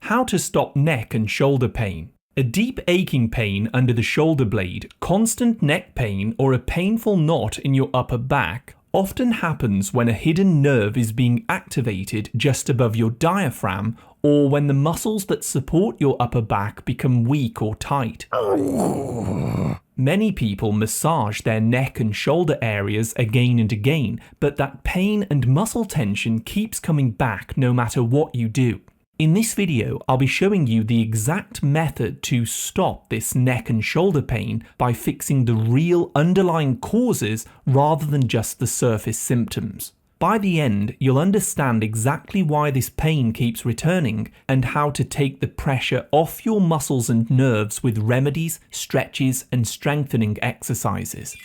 How to stop neck and shoulder pain. A deep aching pain under the shoulder blade, constant neck pain, or a painful knot in your upper back often happens when a hidden nerve is being activated just above your diaphragm, or when the muscles that support your upper back become weak or tight. Many people massage their neck and shoulder areas again and again, but that pain and muscle tension keeps coming back no matter what you do. In this video, I'll be showing you the exact method to stop this neck and shoulder pain by fixing the real underlying causes rather than just the surface symptoms. By the end, you'll understand exactly why this pain keeps returning and how to take the pressure off your muscles and nerves with remedies, stretches, and strengthening exercises.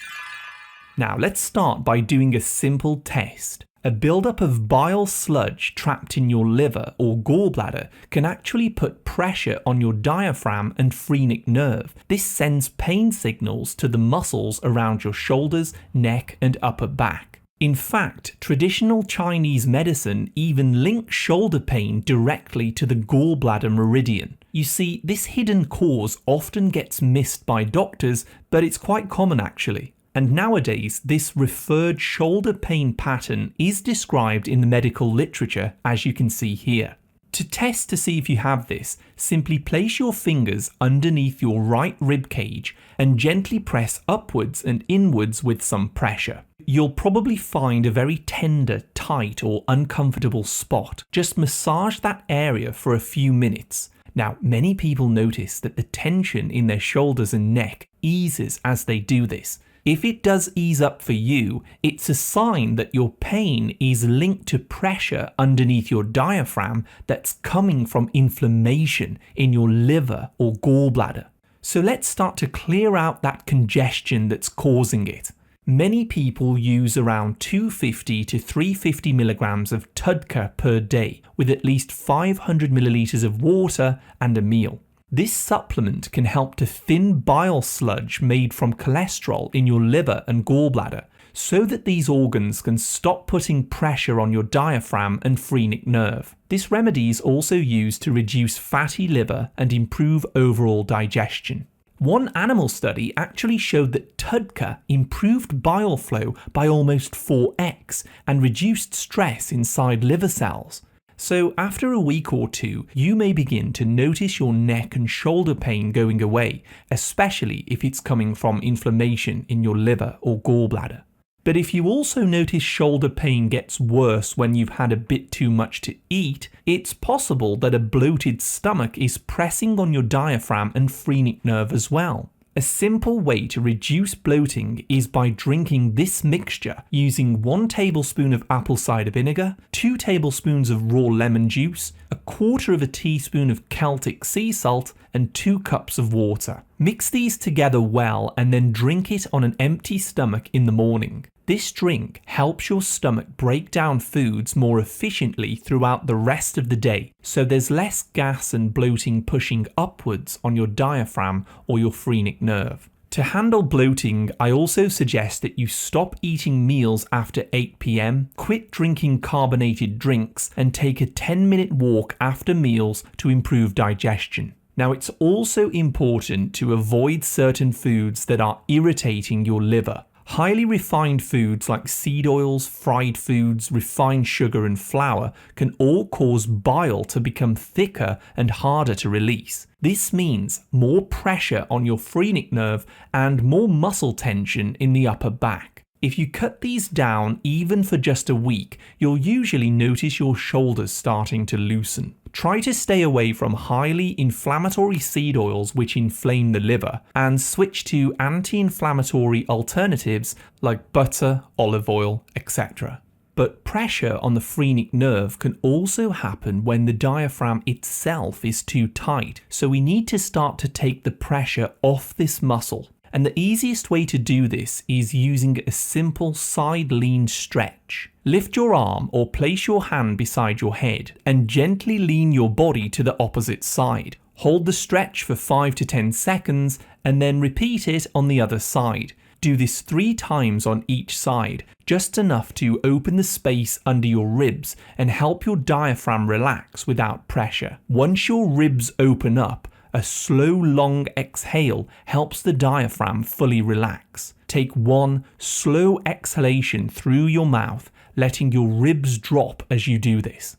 Now let's start by doing a simple test. A buildup of bile sludge trapped in your liver or gallbladder can actually put pressure on your diaphragm and phrenic nerve. This sends pain signals to the muscles around your shoulders, neck, and upper back. In fact, traditional Chinese medicine even links shoulder pain directly to the gallbladder meridian. You see, this hidden cause often gets missed by doctors, but it's quite common actually. And nowadays, this referred shoulder pain pattern is described in the medical literature, as you can see here. To test to see if you have this, simply place your fingers underneath your right rib cage and gently press upwards and inwards with some pressure. You'll probably find a very tender, tight, or uncomfortable spot. Just massage that area for a few minutes. Now, many people notice that the tension in their shoulders and neck eases as they do this. If it does ease up for you, it's a sign that your pain is linked to pressure underneath your diaphragm that's coming from inflammation in your liver or gallbladder. So let's start to clear out that congestion that's causing it. Many people use around 250 to 350 milligrams of TUDCA per day with at least 500 milliliters of water and a meal. This supplement can help to thin bile sludge made from cholesterol in your liver and gallbladder, so that these organs can stop putting pressure on your diaphragm and phrenic nerve. This remedy is also used to reduce fatty liver and improve overall digestion. One animal study actually showed that TUDCA improved bile flow by almost 4x and reduced stress inside liver cells. So after a week or two, you may begin to notice your neck and shoulder pain going away, especially if it's coming from inflammation in your liver or gallbladder. But if you also notice shoulder pain gets worse when you've had a bit too much to eat, it's possible that a bloated stomach is pressing on your diaphragm and phrenic nerve as well. A simple way to reduce bloating is by drinking this mixture using 1 tablespoon of apple cider vinegar, 2 tablespoons of raw lemon juice, 1/4 teaspoon of Celtic sea salt, and 2 cups of water. Mix these together well and then drink it on an empty stomach in the morning. This drink helps your stomach break down foods more efficiently throughout the rest of the day, so there's less gas and bloating pushing upwards on your diaphragm or your phrenic nerve. To handle bloating, I also suggest that you stop eating meals after 8 p.m, quit drinking carbonated drinks, and take a 10-minute walk after meals to improve digestion. Now, it's also important to avoid certain foods that are irritating your liver. Highly refined foods like seed oils, fried foods, refined sugar and flour can all cause bile to become thicker and harder to release. This means more pressure on your phrenic nerve and more muscle tension in the upper back. If you cut these down even for just a week, you'll usually notice your shoulders starting to loosen. Try to stay away from highly inflammatory seed oils which inflame the liver and switch to anti-inflammatory alternatives like butter, olive oil, etc. But pressure on the phrenic nerve can also happen when the diaphragm itself is too tight, so we need to start to take the pressure off this muscle. And the easiest way to do this is using a simple side lean stretch. Lift your arm or place your hand beside your head and gently lean your body to the opposite side. Hold the stretch for 5 to 10 seconds and then repeat it on the other side. Do this 3 times on each side, just enough to open the space under your ribs and help your diaphragm relax without pressure. Once your ribs open up, a slow, long exhale helps the diaphragm fully relax. Take 1 slow exhalation through your mouth, letting your ribs drop as you do this.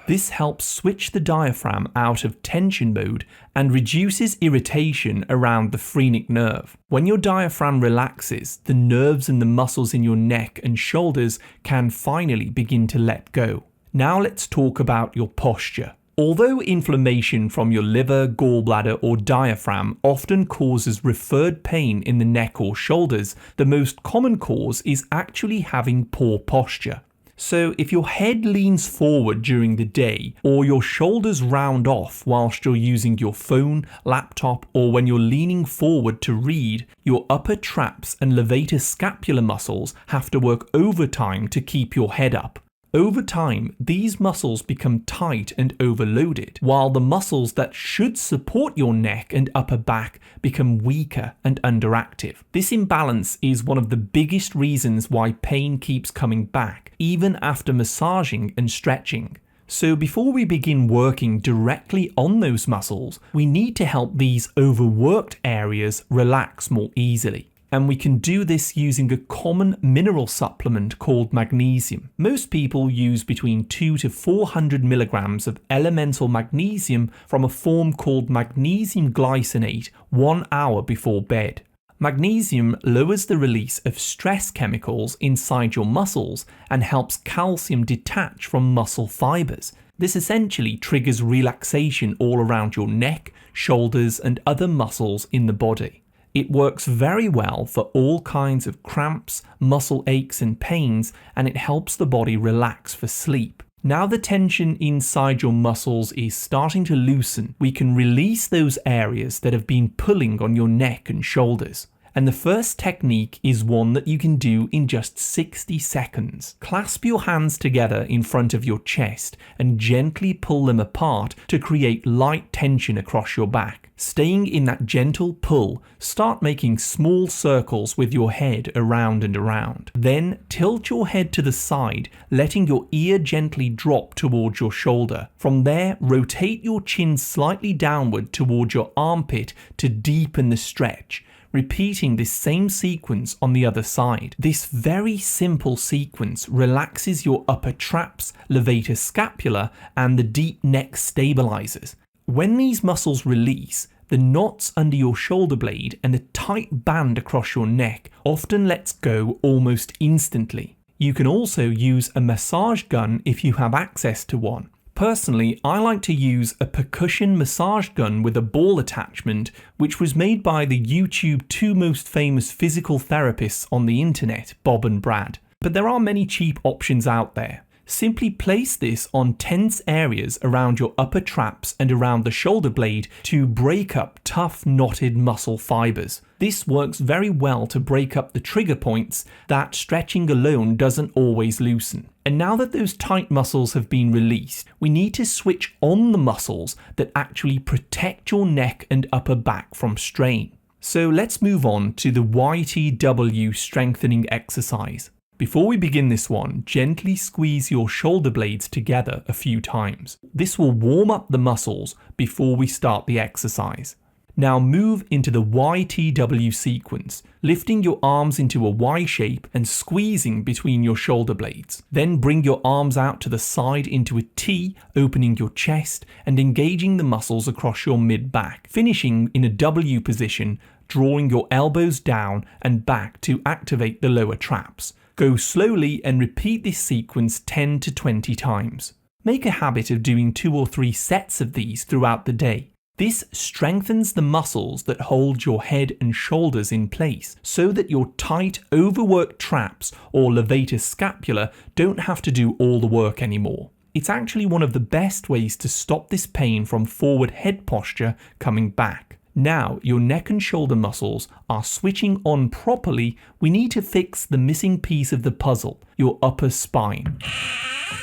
This helps switch the diaphragm out of tension mode and reduces irritation around the phrenic nerve. When your diaphragm relaxes, the nerves and the muscles in your neck and shoulders can finally begin to let go. Now let's talk about your posture. Although inflammation from your liver, gallbladder or diaphragm often causes referred pain in the neck or shoulders, the most common cause is actually having poor posture. So if your head leans forward during the day, or your shoulders round off whilst you're using your phone, laptop, or when you're leaning forward to read, your upper traps and levator scapular muscles have to work overtime to keep your head up. Over time, these muscles become tight and overloaded, while the muscles that should support your neck and upper back become weaker and underactive. This imbalance is one of the biggest reasons why pain keeps coming back, even after massaging and stretching. So before we begin working directly on those muscles, we need to help these overworked areas relax more easily. And we can do this using a common mineral supplement called magnesium. Most people use between 200 to 400 milligrams of elemental magnesium from a form called magnesium glycinate 1 hour before bed. Magnesium lowers the release of stress chemicals inside your muscles and helps calcium detach from muscle fibers. This essentially triggers relaxation all around your neck, shoulders, and other muscles in the body. It works very well for all kinds of cramps, muscle aches and pains, and it helps the body relax for sleep. Now the tension inside your muscles is starting to loosen, we can release those areas that have been pulling on your neck and shoulders. And the first technique is one that you can do in just 60 seconds. Clasp your hands together in front of your chest and gently pull them apart to create light tension across your back. Staying in that gentle pull, start making small circles with your head around and around. Then tilt your head to the side, letting your ear gently drop towards your shoulder. From there, rotate your chin slightly downward towards your armpit to deepen the stretch, repeating this same sequence on the other side. This very simple sequence relaxes your upper traps, levator scapula, and the deep neck stabilizers. When these muscles release, the knots under your shoulder blade and the tight band across your neck often lets go almost instantly. You can also use a massage gun if you have access to one. Personally, I like to use a percussion massage gun with a ball attachment, which was made by the YouTube 2 most famous physical therapists on the internet, Bob and Brad. But there are many cheap options out there. Simply place this on tense areas around your upper traps and around the shoulder blade to break up tough knotted muscle fibers. This works very well to break up the trigger points that stretching alone doesn't always loosen. And now that those tight muscles have been released, we need to switch on the muscles that actually protect your neck and upper back from strain. So let's move on to the YTW strengthening exercise. Before we begin this one, gently squeeze your shoulder blades together a few times. This will warm up the muscles before we start the exercise. Now move into the YTW sequence, lifting your arms into a Y shape and squeezing between your shoulder blades. Then bring your arms out to the side into a T, opening your chest and engaging the muscles across your mid-back, finishing in a W position, drawing your elbows down and back to activate the lower traps. Go slowly and repeat this sequence 10 to 20 times. Make a habit of doing 2 or 3 sets of these throughout the day. This strengthens the muscles that hold your head and shoulders in place so that your tight, overworked traps or levator scapula don't have to do all the work anymore. It's actually one of the best ways to stop this pain from forward head posture coming back. Now your neck and shoulder muscles are switching on properly. We need to fix the missing piece of the puzzle, your upper spine.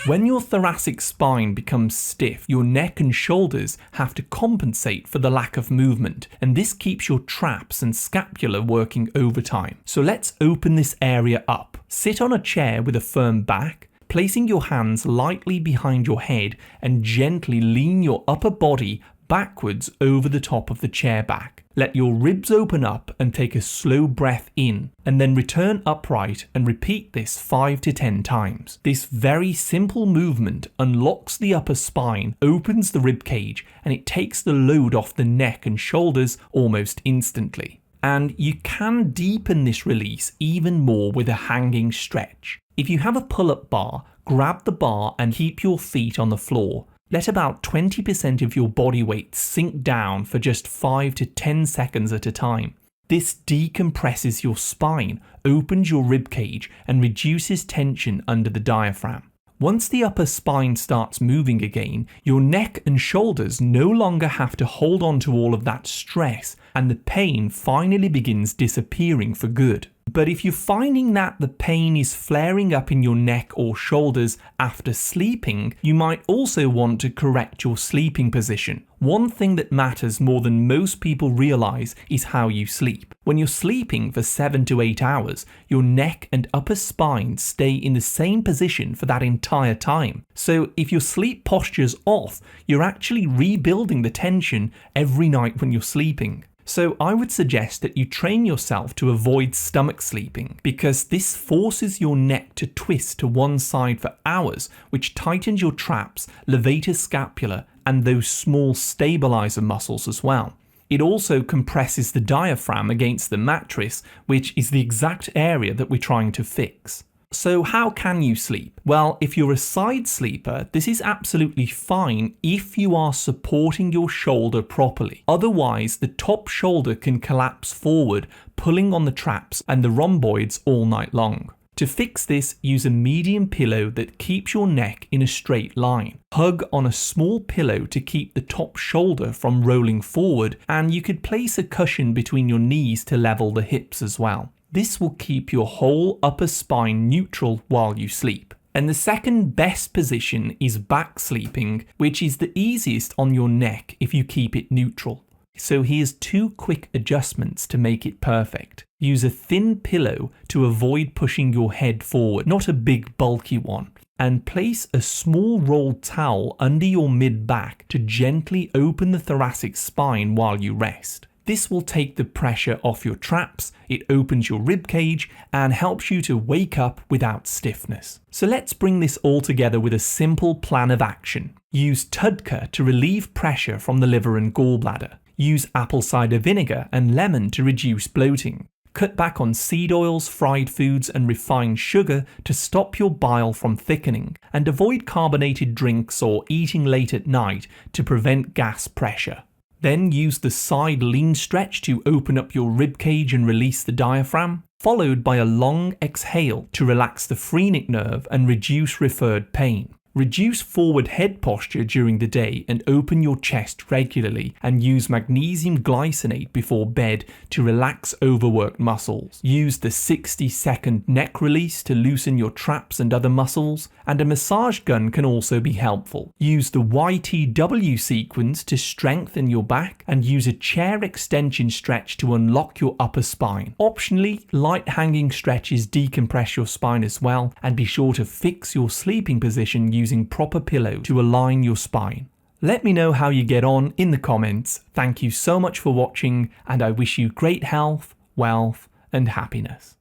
When your thoracic spine becomes stiff, your neck and shoulders have to compensate for the lack of movement, and this keeps your traps and scapula working overtime. So let's open this area up. Sit on a chair with a firm back, placing your hands lightly behind your head and gently lean your upper body backwards over the top of the chair back. Let your ribs open up and take a slow breath in, and then return upright and repeat this 5 to 10 times. This very simple movement unlocks the upper spine, opens the rib cage, and it takes the load off the neck and shoulders almost instantly. And you can deepen this release even more with a hanging stretch. If you have a pull-up bar, grab the bar and keep your feet on the floor. Let about 20% of your body weight sink down for just 5 to 10 seconds at a time. This decompresses your spine, opens your rib cage, and reduces tension under the diaphragm. Once the upper spine starts moving again, your neck and shoulders no longer have to hold on to all of that stress, and the pain finally begins disappearing for good. But if you're finding that the pain is flaring up in your neck or shoulders after sleeping, you might also want to correct your sleeping position. One thing that matters more than most people realize is how you sleep. When you're sleeping for 7 to 8 hours, your neck and upper spine stay in the same position for that entire time. So if your sleep posture's off, you're actually rebuilding the tension every night when you're sleeping. So I would suggest that you train yourself to avoid stomach sleeping, because this forces your neck to twist to one side for hours, which tightens your traps, levator scapula, and those small stabilizer muscles as well. It also compresses the diaphragm against the mattress, which is the exact area that we're trying to fix. So how can you sleep? Well, if you're a side sleeper, this is absolutely fine if you are supporting your shoulder properly. Otherwise, the top shoulder can collapse forward, pulling on the traps and the rhomboids all night long. To fix this, use a medium pillow that keeps your neck in a straight line. Hug on a small pillow to keep the top shoulder from rolling forward, and you could place a cushion between your knees to level the hips as well. This will keep your whole upper spine neutral while you sleep. And the second best position is back sleeping, which is the easiest on your neck if you keep it neutral. So here's 2 quick adjustments to make it perfect. Use a thin pillow to avoid pushing your head forward, not a big bulky one. And place a small rolled towel under your mid-back to gently open the thoracic spine while you rest. This will take the pressure off your traps, it opens your rib cage, and helps you to wake up without stiffness. So let's bring this all together with a simple plan of action. Use TUDCA to relieve pressure from the liver and gallbladder. Use apple cider vinegar and lemon to reduce bloating. Cut back on seed oils, fried foods, and refined sugar to stop your bile from thickening. And avoid carbonated drinks or eating late at night to prevent gas pressure. Then use the side lean stretch to open up your rib cage and release the diaphragm, followed by a long exhale to relax the phrenic nerve and reduce referred pain. Reduce forward head posture during the day and open your chest regularly, and use magnesium glycinate before bed to relax overworked muscles. Use the 60-second neck release to loosen your traps and other muscles, and a massage gun can also be helpful. Use the YTW sequence to strengthen your back, and use a chair extension stretch to unlock your upper spine. Optionally, light hanging stretches decompress your spine as well, and be sure to fix your sleeping position using proper pillow to align your spine. Let me know how you get on in the comments. Thank you so much for watching, and I wish you great health, wealth, and happiness.